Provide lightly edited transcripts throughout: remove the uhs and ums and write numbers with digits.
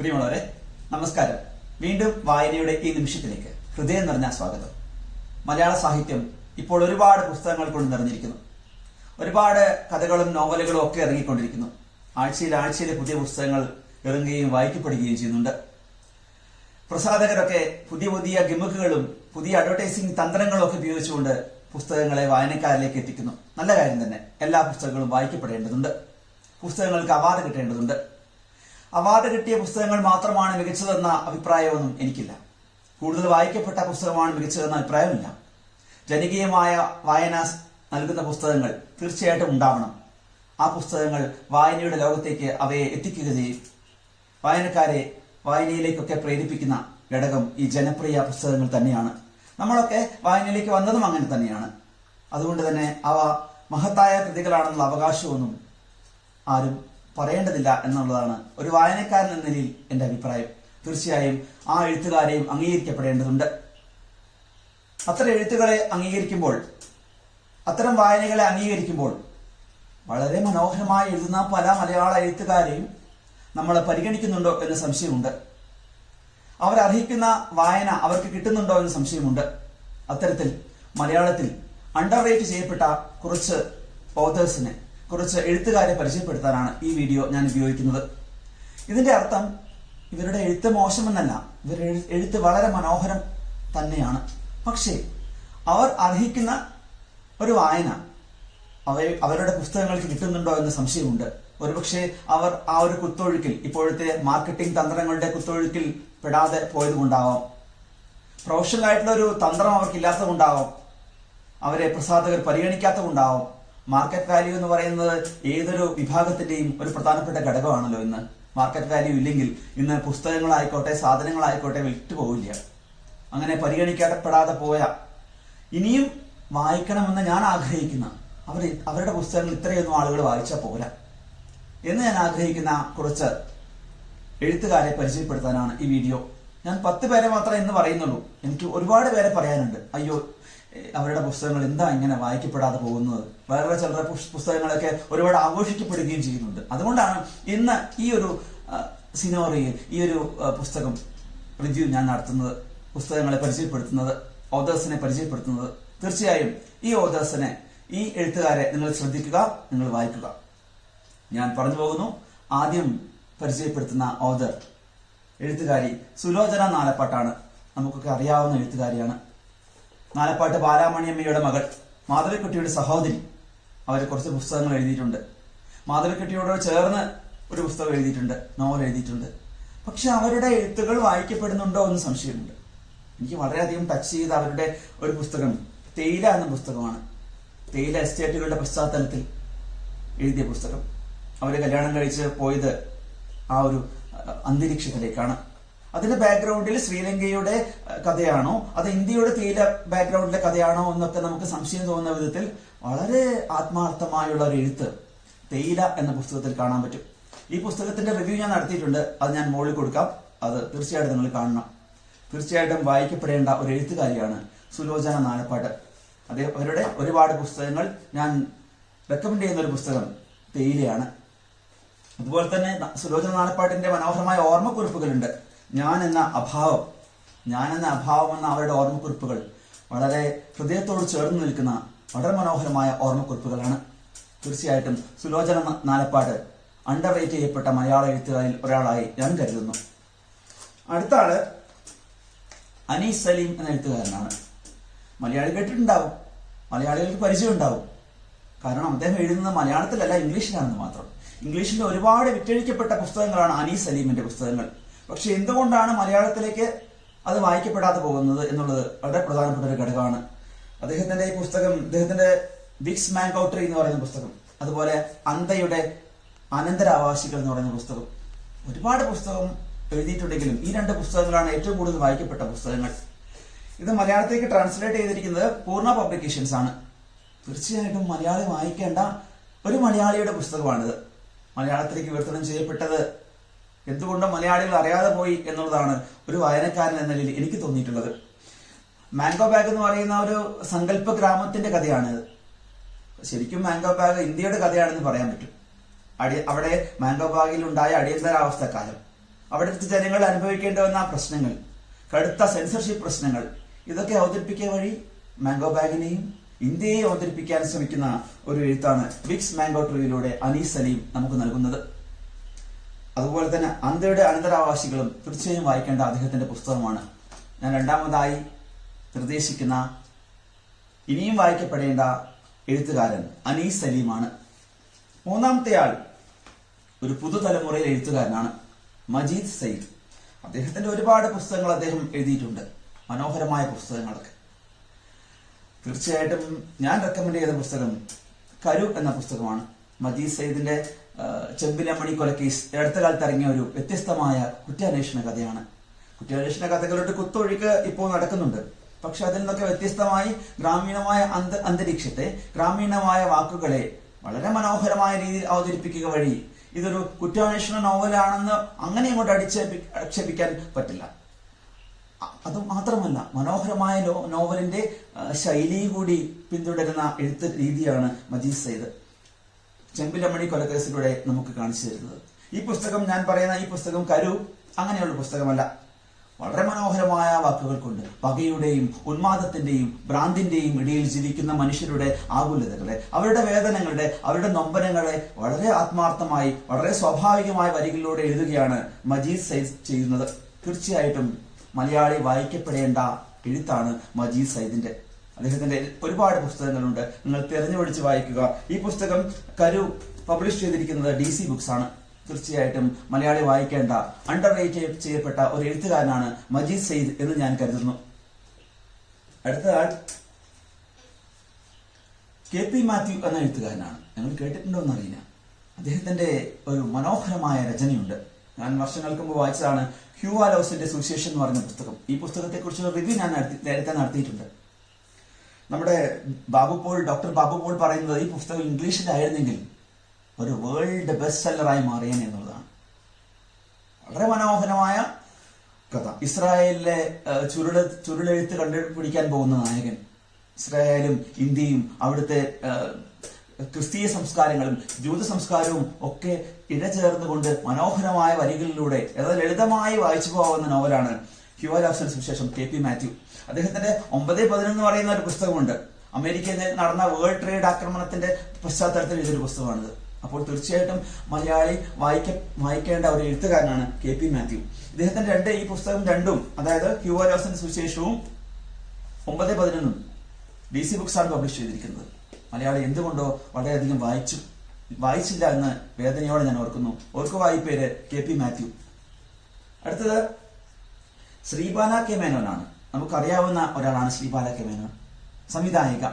പ്രിയമുള്ളവരെ, നമസ്കാരം. വീണ്ടും വായനയുടെ ഈ നിമിഷത്തിലേക്ക് ഹൃദയം നിറഞ്ഞ സ്വാഗതം. മലയാള സാഹിത്യം ഇപ്പോൾ ഒരുപാട് പുസ്തകങ്ങൾ കൊണ്ട് നിറഞ്ഞിരിക്കുന്നു. ഒരുപാട് കഥകളും നോവലുകളും ഒക്കെ ഇറങ്ങിക്കൊണ്ടിരിക്കുന്നു. ആഴ്ചയിലെ പുതിയ പുസ്തകങ്ങൾ ഇറങ്ങുകയും വായിക്കപ്പെടുകയും ചെയ്യുന്നുണ്ട്. പ്രസാധകരൊക്കെ പുതിയ ഗിമ്മിക്കുകളും പുതിയ അഡ്വർടൈസിംഗ് തന്ത്രങ്ങളും ഒക്കെ ഉപയോഗിച്ചുകൊണ്ട് പുസ്തകങ്ങളെ വായനക്കാരിലേക്ക് എത്തിക്കുന്നു. നല്ല കാര്യം തന്നെ. എല്ലാ പുസ്തകങ്ങളും വായിക്കപ്പെടേണ്ടതുണ്ട്. പുസ്തകങ്ങൾക്ക് അവാർഡ് കിട്ടേണ്ടതുണ്ട്. അവാർഡ് കിട്ടിയ പുസ്തകങ്ങൾ മാത്രമാണ് മികച്ചതെന്ന അഭിപ്രായമൊന്നും എനിക്കില്ല. കൂടുതൽ വായിക്കപ്പെട്ട പുസ്തകമാണ് മികച്ചതെന്ന അഭിപ്രായമില്ല. ജനകീയമായ വായന നൽകുന്ന പുസ്തകങ്ങൾ തീർച്ചയായിട്ടും ഉണ്ടാവണം. ആ പുസ്തകങ്ങൾ വായനയുടെ ലോകത്തേക്ക് അവയെ എത്തിക്കുക ചെയ്യും. വായനക്കാരെ വായനയിലേക്കൊക്കെ പ്രേരിപ്പിക്കുന്ന ഘടകം ഈ ജനപ്രിയ പുസ്തകങ്ങൾ തന്നെയാണ്. നമ്മളൊക്കെ വായനയിലേക്ക് വന്നതും അങ്ങനെ തന്നെയാണ്. അതുകൊണ്ട് തന്നെ അവ മഹത്തായ കൃതികളാണെന്നുള്ള അവകാശമൊന്നും ആരും പറയേണ്ടതില്ല എന്നുള്ളതാണ് ഒരു വായനക്കാരൻ എന്ന നിലയിൽ എന്റെ അഭിപ്രായം. തീർച്ചയായും ആ എഴുത്തുകാരെയും അംഗീകരിക്കപ്പെടേണ്ടതുണ്ട്. അത്തരം എഴുത്തുകളെ അംഗീകരിക്കുമ്പോൾ, അത്തരം വായനകളെ അംഗീകരിക്കുമ്പോൾ വളരെ മനോഹരമായി എഴുതുന്ന പല മലയാള എഴുത്തുകാരെയും നമ്മൾ പരിഗണിക്കുന്നുണ്ടോ എന്ന് സംശയമുണ്ട്. അവരർഹിക്കുന്ന വായന അവർക്ക് കിട്ടുന്നുണ്ടോ എന്ന് സംശയമുണ്ട്. അത്തരത്തിൽ മലയാളത്തിൽ അണ്ടർ റേറ്റ് ചെയ്യപ്പെട്ട കുറച്ച് ഓതേഴ്സിനെ, കുറച്ച് എഴുത്തുകാരെ പരിചയപ്പെടുത്താനാണ് ഈ വീഡിയോ ഞാൻ ഉപയോഗിക്കുന്നത്. ഇതിന്റെ അർത്ഥം ഇവരുടെ എഴുത്ത് മോശമെന്നല്ല. ഇവരുടെ എഴുത്ത് വളരെ മനോഹരം തന്നെയാണ്. പക്ഷേ അവർ അർഹിക്കുന്ന ഒരു വായന അവരുടെ പുസ്തകങ്ങൾക്ക് കിട്ടുന്നുണ്ടോ എന്ന് സംശയമുണ്ട്. ഒരുപക്ഷെ അവർ ആ ഒരു കുത്തൊഴുക്കിൽ, ഇപ്പോഴത്തെ മാർക്കറ്റിംഗ് തന്ത്രങ്ങളുടെ കുത്തൊഴുക്കിൽ പെടാതെ പോയതുകൊണ്ടാവാം. പ്രൊഫഷണൽ ആയിട്ടുള്ള ഒരു തന്ത്രം അവർക്കില്ലാത്തത് കൊണ്ടാവാം. അവരെ പ്രസാധകർ പരിഗണിക്കാത്തതുകൊണ്ടാവാം. മാർക്കറ്റ് വാല്യൂ എന്ന് പറയുന്നത് ഏതൊരു വിഭാഗത്തിന്റെയും ഒരു പ്രധാനപ്പെട്ട ഘടകമാണല്ലോ. ഇന്ന് മാർക്കറ്റ് വാല്യൂ ഇല്ലെങ്കിൽ ഇന്ന് പുസ്തകങ്ങളായിക്കോട്ടെ സാധനങ്ങളായിക്കോട്ടെ വിറ്റുപോവില്ല. അങ്ങനെ പരിഗണിക്കപ്പെടാതെ പോയ, ഇനിയും വായിക്കണമെന്ന് ഞാൻ ആഗ്രഹിക്കുന്ന, അവരുടെ പുസ്തകങ്ങൾ ഇത്രയൊന്നും ആളുകൾ വായിച്ചാൽ പോരാ എന്ന് ഞാൻ ആഗ്രഹിക്കുന്ന കുറച്ച് എഴുത്തുകാരെ പരിചയപ്പെടുത്താനാണ് ഈ വീഡിയോ. ഞാൻ 10 പേരെ മാത്രമേ ഇന്ന് പറയുന്നുള്ളൂ. എനിക്ക് ഒരുപാട് പേരെ പറയാനുണ്ട്. അയ്യോ, അവരുടെ പുസ്തകങ്ങൾ എന്താ ഇങ്ങനെ വായിക്കപ്പെടാതെ പോകുന്നത്. വേറെ ചിലരുടെ പുസ്തകങ്ങളൊക്കെ ഒരുപാട് ആഘോഷിക്കപ്പെടുകയും ചെയ്യുന്നുണ്ട്. അതുകൊണ്ടാണ് ഇന്ന് ഈ ഒരു സിനോറിയിൽ ഈ ഒരു പുസ്തകം റിവ്യൂ ഞാൻ നടത്തുന്നത്, പുസ്തകങ്ങളെ പരിചയപ്പെടുത്തുന്നത്, ഓതേഴ്സിനെ പരിചയപ്പെടുത്തുന്നത്. തീർച്ചയായും ഈ ഓതേഴ്സിനെ, ഈ എഴുത്തുകാരെ നിങ്ങൾ ശ്രദ്ധിക്കുക, നിങ്ങൾ വായിക്കുക. ഞാൻ പറഞ്ഞു പോകുന്നു. ആദ്യം പരിചയപ്പെടുത്തുന്ന ഓതർ, എഴുത്തുകാരി സുലോചന നാലപ്പാട്ടാണ്. നമുക്കൊക്കെ അറിയാവുന്ന എഴുത്തുകാരിയാണ്. നാലപ്പാട്ട് ബാലാമണിയമ്മയുടെ മകൾ, മാധവിക്കുട്ടിയുടെ സഹോദരി. അവർ കുറച്ച് പുസ്തകങ്ങൾ എഴുതിയിട്ടുണ്ട്. മാധവിക്കുട്ടിയോട് ചേർന്ന് ഒരു പുസ്തകം എഴുതിയിട്ടുണ്ട്, നോവൽ എഴുതിയിട്ടുണ്ട്. പക്ഷെ അവരുടെ എഴുത്തുകൾ വായിക്കപ്പെടുന്നുണ്ടോ എന്ന് സംശയമുണ്ട്. എനിക്ക് വളരെയധികം ടച്ച് ചെയ്ത അവരുടെ ഒരു പുസ്തകം തേയില എന്ന പുസ്തകമാണ്. തേയില എസ്റ്റേറ്റുകളുടെ പശ്ചാത്തലത്തിൽ എഴുതിയ പുസ്തകം. അവര് കല്യാണം കഴിച്ച് പോയത് ആ ഒരു അന്തരീക്ഷത്തിലേക്കാണ്. അതിന്റെ ബാക്ക്ഗ്രൗണ്ടിൽ ശ്രീലങ്കയുടെ കഥയാണോ അത് ഇന്ത്യയുടെ തേയില ബാക്ക്ഗ്രൗണ്ടിലെ കഥയാണോ എന്നൊക്കെ നമുക്ക് സംശയം തോന്നുന്ന വിധത്തിൽ വളരെ ആത്മാർത്ഥമായുള്ള ഒരു എഴുത്ത് തേയില എന്ന പുസ്തകത്തിൽ കാണാൻ പറ്റും. ഈ പുസ്തകത്തിന്റെ റിവ്യൂ ഞാൻ നടത്തിയിട്ടുണ്ട്. അത് ഞാൻ മുകളിൽ കൊടുക്കാം. അത് തീർച്ചയായിട്ടും നിങ്ങൾ കാണണം. തീർച്ചയായിട്ടും വായിക്കപ്പെടേണ്ട ഒരു എഴുത്തുകാരിയാണ് സുലോചന നാലപ്പാട്ട്. അവരുടെ ഒരുപാട് പുസ്തകങ്ങൾ ഞാൻ റെക്കമെൻഡ് ചെയ്യുന്ന ഒരു പുസ്തകം തേയിലയാണ്. അതുപോലെ തന്നെ സുലോചന നാലപ്പാട്ടിന്റെ മനോഹരമായ ഓർമ്മക്കുറിപ്പുകളുണ്ട്. ഞാൻ എന്ന അഭാവം എന്ന അവരുടെ ഓർമ്മക്കുറിപ്പുകൾ വളരെ ഹൃദയത്തോട് ചേർന്ന് നിൽക്കുന്ന വളരെ മനോഹരമായ ഓർമ്മക്കുറിപ്പുകളാണ്. തീർച്ചയായിട്ടും സുലോചന നാലപ്പാട്ട് അണ്ടർ റേറ്റ് ചെയ്യപ്പെട്ട മലയാള എഴുത്തുകാരിൽ ഒരാളായി ഞാൻ കരുതുന്നു. അടുത്ത ആള് അനീസ് സലീം എന്ന എഴുത്തുകാരനാണ്. മലയാളി കേട്ടിട്ടുണ്ടാവും, മലയാളികൾക്ക് പരിചയം ഉണ്ടാവും. കാരണം അദ്ദേഹം എഴുതുന്നത് മലയാളത്തിലല്ല, ഇംഗ്ലീഷിലാണെന്ന് മാത്രം. ഇംഗ്ലീഷിന്റെ ഒരുപാട് വിറ്റഴിക്കപ്പെട്ട പുസ്തകങ്ങളാണ് അനീസ് സലീമിന്റെ പുസ്തകങ്ങൾ. പക്ഷെ എന്തുകൊണ്ടാണ് മലയാളത്തിലേക്ക് അത് വായിക്കപ്പെടാതെ പോകുന്നത് എന്നുള്ളത് വളരെ പ്രധാനപ്പെട്ട ഒരു ഘടകമാണ്. അദ്ദേഹത്തിന്റെ ഈ പുസ്തകം, അദ്ദേഹത്തിന്റെ വിക്സ് മാംഗോ ട്രീ എന്ന് പറയുന്ന പുസ്തകം, അതുപോലെ അന്തയുടെ അനന്തരാവാസികൾ എന്ന് പറയുന്ന പുസ്തകം, ഒരുപാട് പുസ്തകം എഴുതിയിട്ടുണ്ടെങ്കിലും ഈ 2 പുസ്തകങ്ങളാണ് ഏറ്റവും കൂടുതൽ വായിക്കപ്പെട്ട പുസ്തകങ്ങൾ. ഇത് മലയാളത്തിലേക്ക് ട്രാൻസ്ലേറ്റ് ചെയ്തിരിക്കുന്നത് പൂർണ്ണ പബ്ലിക്കേഷൻസ് ആണ്. തീർച്ചയായിട്ടും മലയാളി വായിക്കേണ്ട ഒരു മലയാളിയുടെ പുസ്തകമാണിത്. മലയാളത്തിലേക്ക് വിവർത്തനം ചെയ്യപ്പെട്ടത് എന്തുകൊണ്ടും മലയാളികൾ അറിയാതെ പോയി എന്നുള്ളതാണ് ഒരു വായനക്കാരൻ എന്ന നിലയിൽ എനിക്ക് തോന്നിയിട്ടുള്ളത്. മാംഗോ ബാഗ് എന്ന് പറയുന്ന ഒരു സങ്കല്പ ഗ്രാമത്തിന്റെ കഥയാണിത്. ശരിക്കും മാംഗോ ബാഗ് ഇന്ത്യയുടെ കഥയാണെന്ന് പറയാൻ പറ്റും. അവിടെ മാംഗോ ബാഗിൽ ഉണ്ടായ അടിയന്തരാവസ്ഥക്കാലം, അവിടുത്തെ ജനങ്ങൾ അനുഭവിക്കേണ്ടി വന്ന പ്രശ്നങ്ങൾ, കടുത്ത സെൻസർഷിപ്പ് പ്രശ്നങ്ങൾ, ഇതൊക്കെ അവതരിപ്പിക്കുക വഴി മാംഗോ ബാഗിനെയും ഇന്ത്യയെ അവതരിപ്പിക്കാൻ ശ്രമിക്കുന്ന ഒരു എഴുത്താണ് വിക്സ് മാംഗോ ട്രീയിലൂടെ അനീസ് സലീം നമുക്ക് നൽകുന്നത്. അതുപോലെ തന്നെ അന്ധയുടെ അനന്തരാവകാശികളും തീർച്ചയായും വായിക്കേണ്ട അദ്ദേഹത്തിന്റെ പുസ്തകമാണ്. ഞാൻ രണ്ടാമതായി നിർദ്ദേശിക്കുന്ന ഇനിയും വായിക്കപ്പെടേണ്ട എഴുത്തുകാരൻ അനീസ് സലീമാണ്. മൂന്നാമത്തെ ആൾ ഒരു പുതുതലമുറയിലെ എഴുത്തുകാരനാണ് മജീദ് സയ്യിദ്. അദ്ദേഹത്തിന്റെ ഒരുപാട് പുസ്തകങ്ങൾ അദ്ദേഹം എഴുതിയിട്ടുണ്ട്, മനോഹരമായ പുസ്തകങ്ങളൊക്കെ. തീർച്ചയായിട്ടും ഞാൻ റെക്കമെൻഡ് ചെയ്ത പുസ്തകം കരു എന്ന പുസ്തകമാണ്. മജീദ് സയ്യിദിന്റെ ചെമ്പിലമണി കൊലക്കേസ് അടുത്ത കാലത്ത് ഇറങ്ങിയ ഒരു വ്യത്യസ്തമായ കുറ്റാന്വേഷണ കഥയാണ്. കുറ്റാന്വേഷണ കഥകളുടെ കുത്തൊഴുക്ക് ഇപ്പോൾ നടക്കുന്നുണ്ട്. പക്ഷെ അതിൽ നിന്നൊക്കെ വ്യത്യസ്തമായി ഗ്രാമീണമായ അന്തരീക്ഷത്തെ, ഗ്രാമീണമായ വാക്കുകളെ വളരെ മനോഹരമായ രീതിയിൽ അവതരിപ്പിക്കുക വഴി ഇതൊരു കുറ്റാന്വേഷണ നോവലാണെന്ന് അങ്ങനെ അങ്ങോട്ട് ആക്ഷേപിക്കാൻ പറ്റില്ല. അത് മാത്രമല്ല, മനോഹരമായ നോവലിന്റെ ശൈലി കൂടി പിന്തുടരുന്ന എഴുത്ത് രീതിയാണ് മജീദ് സയ്യിദ് ചെമ്പിലമണി കൊലക്കേസിലൂടെ നമുക്ക് കാണിച്ചു തരുന്നത്. ഈ പുസ്തകം, ഞാൻ പറയുന്ന ഈ പുസ്തകം കരു അങ്ങനെയുള്ള പുസ്തകമല്ല. വളരെ മനോഹരമായ വാക്കുകൾ കൊണ്ട് പകയുടെയും ഉന്മാദത്തിന്റെയും ഭ്രാന്തിന്റെയും ഇടയിൽ ജീവിക്കുന്ന മനുഷ്യരുടെ ആകുലതകളെ, അവരുടെ വേദനകളുടെ, അവരുടെ നൊമ്പരങ്ങളെ വളരെ ആത്മാർത്ഥമായി, വളരെ സ്വാഭാവികമായ വരികളിലൂടെ എഴുതുകയാണ് മജീദ് സയ്യിദ് ചെയ്യുന്നത്. തീർച്ചയായിട്ടും മലയാളി വായിക്കപ്പെടേണ്ട എഴുത്താണ് മജീദ് സയ്യിദിന്റെ. അദ്ദേഹത്തിന്റെ ഒരുപാട് പുസ്തകങ്ങളുണ്ട്, നിങ്ങൾ തിരഞ്ഞുപിടിച്ച് വായിക്കുക. ഈ പുസ്തകം കരു പബ്ലിഷ് ചെയ്തിരിക്കുന്നത് DC ബുക്സ് ആണ്. തീർച്ചയായിട്ടും മലയാളി വായിക്കേണ്ട, അണ്ടർ റേറ്റ് ചെയ്യപ്പെട്ട ഒരു എഴുത്തുകാരനാണ് മജീദ് സയ്യിദ് എന്ന് ഞാൻ കരുതുന്നു. അടുത്ത ആൾ KP മാത്യു എന്ന എഴുത്തുകാരനാണ്. നിങ്ങൾ കേട്ടിട്ടുണ്ടോ എന്നറിയില്ല. അദ്ദേഹത്തിന്റെ ഒരു മനോഹരമായ രചനയുണ്ട്. ഞാൻ വർഷങ്ങൾക്ക് മുമ്പ് വായിച്ചതാണ് ഹ്യൂവാലോസിന്റെ സുവിശേഷം എന്ന് പറയുന്ന പുസ്തകം. ഈ പുസ്തകത്തെ കുറിച്ചുള്ള റിവ്യൂ ഞാൻ നേരത്തെ നടത്തിയിട്ടുണ്ട്. നമ്മുടെ ഡോക്ടർ ബാബു പോൾ പറയുന്നത് ഈ പുസ്തകം ഇംഗ്ലീഷിലായിരുന്നെങ്കിൽ ഒരു വേൾഡ് ബെസ്റ്റ് സെല്ലറായി മാറിയേനെ എന്നുള്ളതാണ്. വളരെ മനോഹരമായ കഥ. ഇസ്രായേലിലെ ചുരുളെഴുത്ത് കണ്ടുപിടിക്കാൻ പോകുന്ന നായകൻ, ഇസ്രായേലും ഇന്ത്യയും അവിടുത്തെ ക്രിസ്തീയ സംസ്കാരങ്ങളും ജൂത സംസ്കാരവും ഒക്കെ ഇഴചേർന്നുകൊണ്ട് മനോഹരമായ വരികളിലൂടെ ലളിതമായി വായിച്ചു പോകാവുന്ന നോവലാണ് ഹ്യൂവാലോസിന്റെ സുവിശേഷം KP മാത്യു. അദ്ദേഹത്തിന്റെ 9-11 പറയുന്ന ഒരു പുസ്തകമുണ്ട്. അമേരിക്കയിൽ നടന്ന വേൾഡ് ട്രേഡ് ആക്രമണത്തിന്റെ പശ്ചാത്തലത്തിൽ ഇതൊരു പുസ്തകമാണിത്. അപ്പോൾ തീർച്ചയായിട്ടും മലയാളി വായിക്കേണ്ട ഒരു എഴുത്തുകാരനാണ് KP മാത്യു. ഇദ്ദേഹത്തിന്റെ ഈ പുസ്തകം രണ്ടും, അതായത് ഹ്യൂവാലോസിന്റെ സുവിശേഷവും 9-11 DC ബുക്സ് ആണ് പബ്ലിഷ് ചെയ്തിരിക്കുന്നത്. മലയാളി എന്തുകൊണ്ടോ വളരെയധികം വായിച്ചില്ല എന്ന് വേദനയോടെ ഞാൻ ഓർക്കുന്നു. വായിപ്പേര് KP മാത്യു. അടുത്തത് ശ്രീബാല കെ മേനോനാണ്. നമുക്കറിയാവുന്ന ഒരാളാണ് ശ്രീബാല കെ മേനോൻ, സംവിധായിക.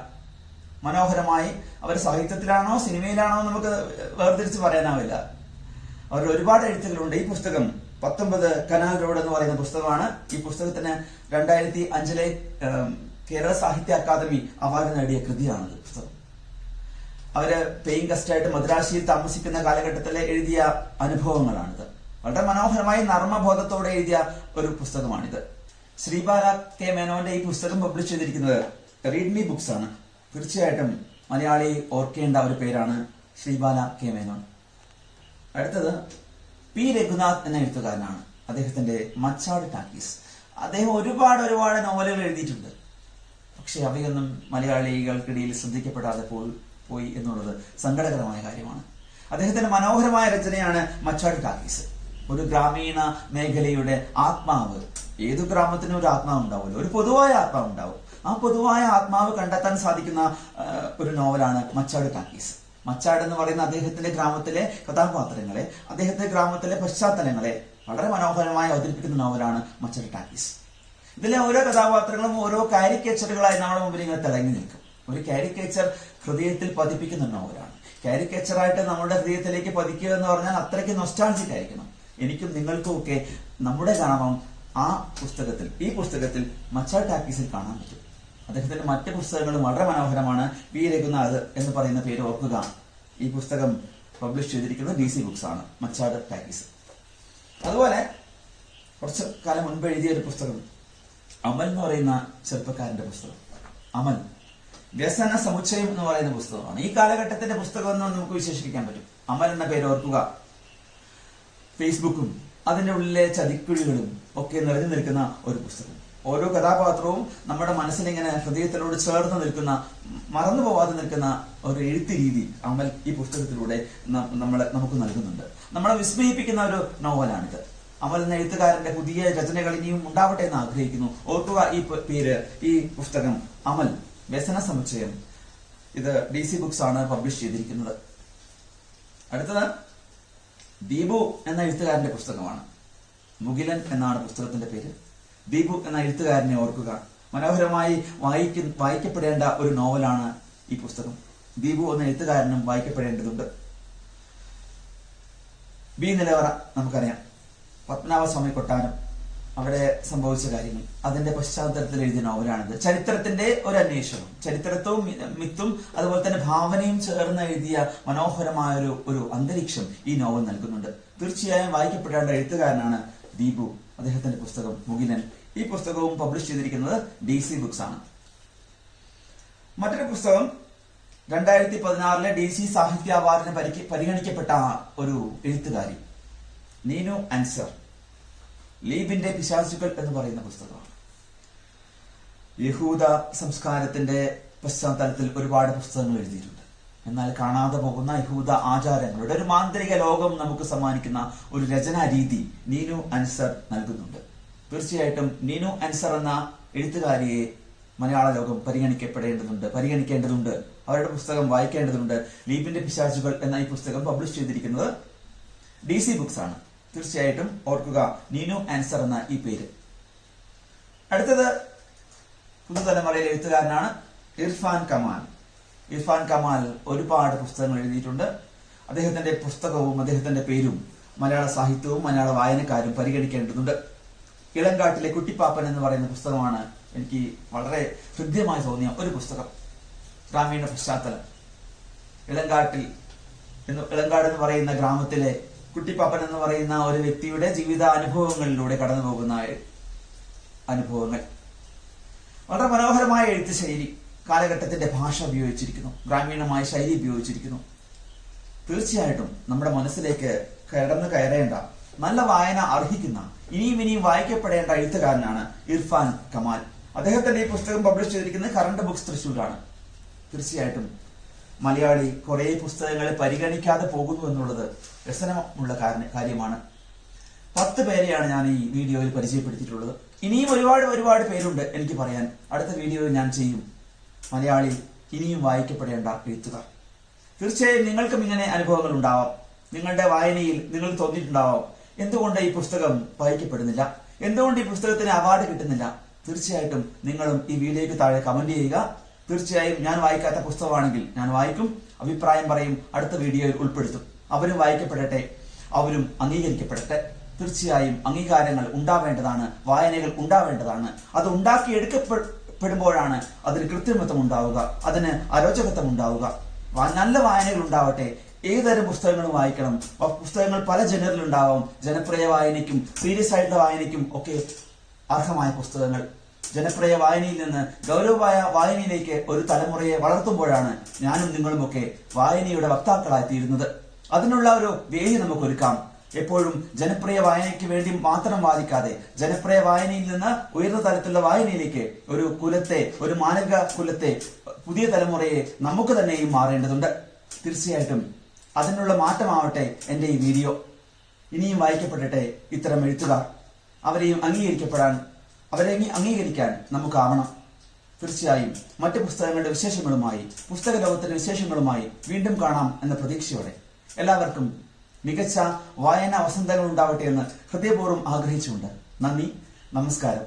മനോഹരമായി അവർ സാഹിത്യത്തിലാണോ സിനിമയിലാണോ നമുക്ക് വേർതിരിച്ച് പറയാനാവില്ല. അവരുടെ ഒരുപാട് എഴുത്തുകളുണ്ട്. ഈ പുസ്തകം 19 കനാൽ റോഡ് എന്ന് പറയുന്ന പുസ്തകമാണ്. ഈ പുസ്തകത്തിന് 2005 കേരള സാഹിത്യ അക്കാദമി അവാർഡ് നേടിയ കൃതിയാണത്. പുസ്തകം അവര് പേയിങ് ഗസ്റ്റായിട്ട് മദ്രാശിയിൽ താമസിക്കുന്ന കാലഘട്ടത്തിലെ എഴുതിയ അനുഭവങ്ങളാണിത്. വളരെ മനോഹരമായി നർമ്മബോധത്തോടെ എഴുതിയ ഒരു പുസ്തകമാണിത്. ശ്രീബാല കെ മേനോന്റെ ഈ പുസ്തകം പബ്ലിഷ് ചെയ്തിരിക്കുന്നത് റീഡ് മീ ബുക്സ് ആണ്. തീർച്ചയായിട്ടും മലയാളി ഓർക്കേണ്ട ഒരു പേരാണ് ശ്രീബാല കെ മേനോൻ. അടുത്തത് P രഘുനാഥ് എന്ന എഴുത്തുകാരനാണ്. അദ്ദേഹത്തിന്റെ മച്ചാട് ടാക്കീസ്. അദ്ദേഹം ഒരുപാട് നോവലുകൾ എഴുതിയിട്ടുണ്ട്. പക്ഷെ അവയൊന്നും മലയാളികൾക്കിടയിൽ ശ്രദ്ധിക്കപ്പെടാതെ പോയി എന്നുള്ളത് സങ്കടകരമായ കാര്യമാണ്. അദ്ദേഹത്തിന്റെ മനോഹരമായ രചനയാണ് മച്ചാട് ടാക്കീസ്. ഒരു ഗ്രാമീണ മേഖലയുടെ ആത്മാവ്, ഏതു ഗ്രാമത്തിനും ഒരു ആത്മാവ് ഉണ്ടാവുമല്ലോ, ഒരു പൊതുവായ ആത്മാവ് ഉണ്ടാവും. ആ പൊതുവായ ആത്മാവ് കണ്ടെത്താൻ സാധിക്കുന്ന ഒരു നോവലാണ് മച്ചാട് ടാക്കീസ്. മച്ചാട് എന്ന് പറയുന്ന അദ്ദേഹത്തിന്റെ ഗ്രാമത്തിലെ കഥാപാത്രങ്ങളെ, അദ്ദേഹത്തിന്റെ ഗ്രാമത്തിലെ പശ്ചാത്തലങ്ങളെ വളരെ മനോഹരമായി അവതരിപ്പിക്കുന്ന നോവലാണ് മച്ചാട് ടാക്കീസ്. ഇതിലെ ഓരോ കഥാപാത്രങ്ങളും ഓരോ കാരിക്കേച്ചറുകളായി നമ്മുടെ മുമ്പിൽ ഇങ്ങനെ തിളങ്ങി നിൽക്കും. ഒരു കാരിക്കേച്ചർ ഹൃദയത്തിൽ പതിപ്പിക്കുന്ന നോവലാണ്. കാരിക്കേച്ചറായിട്ട് നമ്മുടെ ഹൃദയത്തിലേക്ക് പതിക്കുക എന്ന് പറഞ്ഞാൽ അത്രയ്ക്ക് നൊസ്റ്റാൾജിക് ആയിരിക്കണം. എനിക്കും നിങ്ങൾക്കും ഒക്കെ നമ്മുടെ ഗ്രാമം ഈ പുസ്തകത്തിൽ മച്ചാട് ടാക്കീസിൽ കാണാൻ പറ്റും. അദ്ദേഹത്തിന്റെ മറ്റ് പുസ്തകങ്ങളും വളരെ മനോഹരമാണ്. P രഘുനാഥ് എന്ന് പറയുന്ന പേര് ഓർക്കുക. ഈ പുസ്തകം പബ്ലിഷ് ചെയ്തിരിക്കുന്നത് DC ബുക്സ് ആണ്, മച്ചാട് ടാക്കീസ്. അതുപോലെ കുറച്ച് കാലം മുൻപ് എഴുതിയ ഒരു പുസ്തകം അമൽ എന്ന് പറയുന്ന ചെറുപ്പക്കാരന്റെ പുസ്തകം. അമൽ വ്യസന സമുച്ചയം എന്ന് പറയുന്ന പുസ്തകമാണ്. ഈ കാലഘട്ടത്തിന്റെ പുസ്തകം എന്ന് നമുക്ക് വിശേഷിപ്പിക്കാൻ പറ്റും. അമൽ എന്ന പേര് ഓർക്കുക. ഫേസ്ബുക്കും അതിൻ്റെ ഉള്ളിലെ ചതിക്കുഴികളും ഒക്കെ നിറഞ്ഞു നിൽക്കുന്ന ഒരു പുസ്തകം. ഓരോ കഥാപാത്രവും നമ്മുടെ മനസ്സിലിങ്ങനെ ഹൃദയത്തിനോട് ചേർന്ന് നിൽക്കുന്ന, മറന്നു പോവാതെ നിൽക്കുന്ന ഒരു എഴുത്ത് രീതി അമൽ ഈ പുസ്തകത്തിലൂടെ നമുക്ക് നൽകുന്നുണ്ട്. നമ്മളെ വിസ്മയിപ്പിക്കുന്ന ഒരു നോവലാണിത്. അമൽ എന്ന എഴുത്തുകാരന്റെ പുതിയ രചനകൾ ഇനിയും ഉണ്ടാവട്ടെ എന്ന് ആഗ്രഹിക്കുന്നു. ഓർക്കുക ഈ പേര്, ഈ പുസ്തകം അമൽ വ്യസന സമുച്ചയം. ഇത് DC ബുക്സ് ആണ് പബ്ലിഷ് ചെയ്തിരിക്കുന്നത്. അടുത്തത് ദീപു എന്ന എഴുത്തുകാരന്റെ പുസ്തകമാണ്. മുകിലൻ എന്നാണ് പുസ്തകത്തിന്റെ പേര്. ദീപു എന്ന എഴുത്തുകാരനെ ഓർക്കുക. മനോഹരമായി വായിക്കപ്പെടേണ്ട ഒരു നോവലാണ് ഈ പുസ്തകം. ദീപു എന്ന എഴുത്തുകാരനും വായിക്കപ്പെടേണ്ടതുണ്ട്. ബി നിലവറ നമുക്കറിയാം. പത്മനാഭസ്വാമി കൊട്ടാരം, അവിടെ സംഭവിച്ച കാര്യങ്ങൾ, അതിന്റെ പശ്ചാത്തലത്തിൽ എഴുതിയ നോവലാണിത്. ചരിത്രത്തിന്റെ ഒരു അന്വേഷണം, ചരിത്രത്വവും മിത്തും അതുപോലെ തന്നെ ഭാവനയും ചേർന്ന് എഴുതിയ മനോഹരമായ ഒരു അന്തരീക്ഷം ഈ നോവൽ നൽകുന്നുണ്ട്. തീർച്ചയായും വായിക്കപ്പെടേണ്ട എഴുത്തുകാരനാണ് ദീപു. അദ്ദേഹത്തിന്റെ പുസ്തകം മുകിലൻ. ഈ പുസ്തകവും പബ്ലിഷ് ചെയ്തിരിക്കുന്നത് DC ബുക്സ് ആണ്. മറ്റൊരു പുസ്തകം 2016 DC സാഹിത്യ അവാർഡിന് പരിഗണിക്കപ്പെട്ട ഒരു എഴുത്തുകാരി നീനു അൻസർ. ലീബിന്റെ പിശാചുകൾ എന്ന് പറയുന്ന പുസ്തകമാണ്. യഹൂദ സംസ്കാരത്തിന്റെ പശ്ചാത്തലത്തിൽ ഒരുപാട് പുസ്തകങ്ങൾ എഴുതിയിട്ടുണ്ട്. എന്നാൽ കാണാതെ പോകുന്ന യഹൂദ ആചാരങ്ങളുടെ ഒരു മാന്ത്രിക ലോകം നമുക്ക് സമ്മാനിക്കുന്ന ഒരു രചനാ രീതി നീനു അൻസർ നൽകുന്നുണ്ട്. തീർച്ചയായിട്ടും നീനു അൻസർ എന്ന എഴുത്തുകാരിയെ മലയാള ലോകം പരിഗണിക്കേണ്ടതുണ്ട്. അവരുടെ പുസ്തകം വായിക്കേണ്ടതുണ്ട്. ലീബിന്റെ പിശാചുകൾ എന്ന ഈ പുസ്തകം പബ്ലിഷ് ചെയ്തിരിക്കുന്നത് DC ബുക്സ് ആണ്. തീർച്ചയായിട്ടും ഓർക്കുക നീനു ആൻസർ എന്ന ഈ പേര്. അടുത്തത് പുതുതലമുറയിലെ എഴുത്തുകാരനാണ് ഇർഫാൻ കമാൽ. ഇർഫാൻ കമാൽ ഒരുപാട് പുസ്തകങ്ങൾ എഴുതിയിട്ടുണ്ട്. അദ്ദേഹത്തിന്റെ പുസ്തകവും അദ്ദേഹത്തിന്റെ പേരും മലയാള സാഹിത്യവും മലയാള വായനക്കാരും പരിഗണിക്കേണ്ടതുണ്ട്. ഇളങ്കാട്ടിലെ കുട്ടിപ്പാപ്പൻ എന്ന് പറയുന്ന പുസ്തകമാണ് എനിക്ക് വളരെ ഹൃദ്യമായി തോന്നിയ ഒരു പുസ്തകം. ഗ്രാമീണ പശ്ചാത്തലം, ഇളങ്കാട് എന്ന് പറയുന്ന ഗ്രാമത്തിലെ കുട്ടിപ്പാപ്പൻ എന്ന് പറയുന്ന ഒരു വ്യക്തിയുടെ ജീവിത അനുഭവങ്ങളിലൂടെ കടന്നു പോകുന്ന അനുഭവങ്ങൾ. വളരെ മനോഹരമായ എഴുത്ത് ശൈലി, കാലഘട്ടത്തിന്റെ ഭാഷ ഉപയോഗിച്ചിരിക്കുന്നു, ഗ്രാമീണമായ ശൈലി ഉപയോഗിച്ചിരിക്കുന്നു. തീർച്ചയായിട്ടും നമ്മുടെ മനസ്സിലേക്ക് കയറേണ്ട, നല്ല വായന അർഹിക്കുന്ന, ഇനിയും വായിക്കപ്പെടേണ്ട എഴുത്തുകാരനാണ് ഇർഫാൻ കമാൽ. അദ്ദേഹത്തിന്റെ ഈ പുസ്തകം പബ്ലിഷ് ചെയ്തിരിക്കുന്നത് കറണ്ട് ബുക്സ് തൃശ്ശൂരാണ്. തീർച്ചയായിട്ടും മലയാളി കുറെ പുസ്തകങ്ങളെ പരിഗണിക്കാതെ പോകുന്നു എന്നുള്ളത് വ്യസനമുള്ള കാര്യമാണ്. 10 പേരെയാണ് ഞാൻ ഈ വീഡിയോയിൽ പരിചയപ്പെടുത്തിയിട്ടുള്ളത്. ഇനിയും ഒരുപാട് പേരുണ്ട് എനിക്ക് പറയാൻ. അടുത്ത വീഡിയോയിൽ ഞാൻ ചെയ്യും മലയാളി ഇനിയും വായിക്കപ്പെടേണ്ട എഴുത്തുകാർ. തീർച്ചയായും നിങ്ങൾക്കും ഇങ്ങനെ അനുഭവങ്ങൾ ഉണ്ടാവാം. നിങ്ങളുടെ വായനയിൽ നിങ്ങൾക്ക് തോന്നിയിട്ടുണ്ടാവാം, എന്തുകൊണ്ട് ഈ പുസ്തകം വായിക്കപ്പെടുന്നില്ല, എന്തുകൊണ്ട് ഈ പുസ്തകത്തിന് അവാർഡ് കിട്ടുന്നില്ല. തീർച്ചയായിട്ടും നിങ്ങളും ഈ വീഡിയോയ്ക്ക് താഴെ കമന്റ് ചെയ്യുക. തീർച്ചയായും ഞാൻ വായിക്കാത്ത പുസ്തകമാണെങ്കിൽ ഞാൻ വായിക്കും, അഭിപ്രായം പറയും, അടുത്ത വീഡിയോയിൽ ഉൾപ്പെടുത്തും. അവരും വായിക്കപ്പെടട്ടെ, അവരും അംഗീകരിക്കപ്പെടട്ടെ. തീർച്ചയായും അംഗീകാരങ്ങൾ ഉണ്ടാവേണ്ടതാണ്, വായനകൾ ഉണ്ടാവേണ്ടതാണ്. അത് ഉണ്ടാക്കിയെടുക്കപ്പെടുമ്പോഴാണ് അതിന് കൃത്രിമത്വം ഉണ്ടാവുക, അതിന് അരോചകത്വം ഉണ്ടാവുക. നല്ല വായനകൾ ഉണ്ടാവട്ടെ. ഏതുതരം പുസ്തകങ്ങളും വായിക്കണം. പുസ്തകങ്ങൾ പല ജനറിലുണ്ടാവും. ജനപ്രിയ വായനയ്ക്കും സീരിയസ് ആയിട്ടുള്ള വായനയ്ക്കും ഒക്കെ അർഹമായ പുസ്തകങ്ങൾ. ജനപ്രിയ വായനയിൽ നിന്ന് ഗൗരവമായ വായനയിലേക്ക് ഒരു തലമുറയെ വളർത്തുമ്പോഴാണ് ഞാനും നിങ്ങളുമൊക്കെ വായനയുടെ വക്താക്കളായി തീരുന്നത്. അതിനുള്ള ഒരു വേദി നമുക്ക് ഒരുക്കാം. എപ്പോഴും ജനപ്രിയ വായനയ്ക്ക് വേണ്ടി മാത്രം വാദിക്കാതെ ജനപ്രിയ വായനയിൽ നിന്ന് ഉയർന്ന തലത്തിലുള്ള വായനയിലേക്ക് ഒരു മാനവിക കുലത്തെ, പുതിയ തലമുറയെ നമുക്ക് തന്നെയും മാറേണ്ടതുണ്ട്. തീർച്ചയായിട്ടും അതിനുള്ള മാറ്റമാവട്ടെ എന്റെ ഈ വീഡിയോ. ഇനിയും വായിക്കപ്പെടട്ടെ ഇത്തരം എഴുത്തുകാർ. അവരെയും അംഗീകരിക്കാൻ നമുക്കാവണം. തീർച്ചയായും മറ്റു പുസ്തകങ്ങളുടെ വിശേഷങ്ങളുമായി, പുസ്തക ലോകത്തിന്റെ വിശേഷങ്ങളുമായി വീണ്ടും കാണാം എന്ന പ്രതീക്ഷയോടെ എല്ലാവർക്കും മികച്ച വായനാ വസന്തങ്ങൾ ഉണ്ടാവട്ടെ എന്ന് ഹൃദയപൂർവ്വം ആഗ്രഹിച്ചുകൊണ്ട് നന്ദി, നമസ്കാരം.